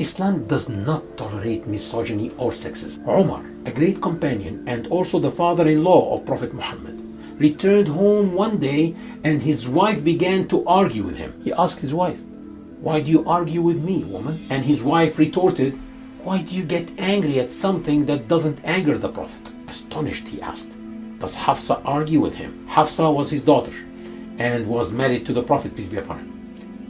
Islam does not tolerate misogyny or sexism. Umar, a great companion and also the father-in-law of Prophet Muhammad, returned home one day and his wife began to argue with him. He asked his wife, "Why do you argue with me, woman?" And his wife retorted, "Why do you get angry at something that doesn't anger the Prophet?" Astonished, he asked, "Does Hafsa argue with him?" Hafsa was his daughter and was married to the Prophet, peace be upon him.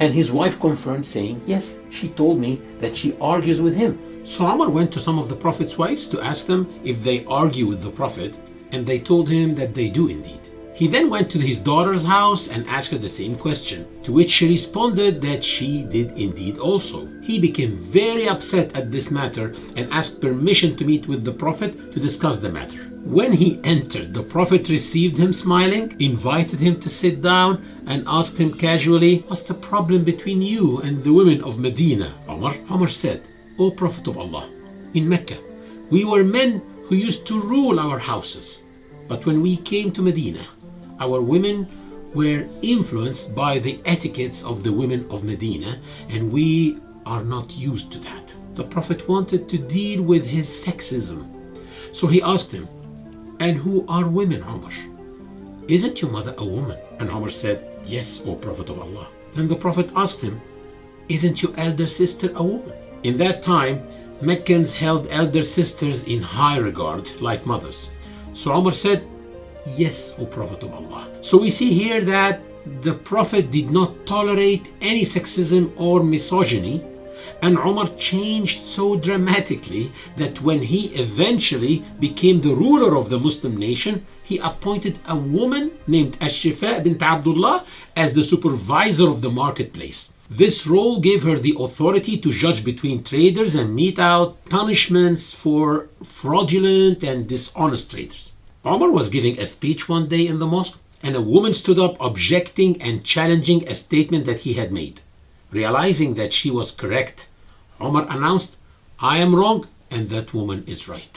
And his wife confirmed, saying, "Yes, she told me that she argues with him." So Umar went to some of the Prophet's wives to ask them if they argue with the Prophet, and they told him that they do indeed. He then went to his daughter's house and asked her the same question, to which she responded that she did indeed also. He became very upset at this matter and asked permission to meet with the Prophet to discuss the matter. When he entered, the Prophet received him smiling, invited him to sit down, and asked him casually, "What's the problem between you and the women of Medina, Umar?" Umar said, "O Prophet of Allah, in Mecca, we were men who used to rule our houses. But when we came to Medina, our women were influenced by the etiquettes of the women of Medina, and we are not used to that." The Prophet wanted to deal with his sexism. So he asked him, "And who are women, Umar? Isn't your mother a woman?" And Umar said, "Yes, O Prophet of Allah." Then the Prophet asked him, "Isn't your elder sister a woman?" In that time, Meccans held elder sisters in high regard, like mothers. So Umar said, "Yes, O Prophet of Allah." So we see here that the Prophet did not tolerate any sexism or misogyny, and Umar changed so dramatically that when he eventually became the ruler of the Muslim nation, he appointed a woman named Ash-Shifa bint Abdullah as the supervisor of the marketplace. This role gave her the authority to judge between traders and mete out punishments for fraudulent and dishonest traders. Umar was giving a speech one day in the mosque, and a woman stood up objecting and challenging a statement that he had made. Realizing that she was correct, Umar announced, "I am wrong and that woman is right."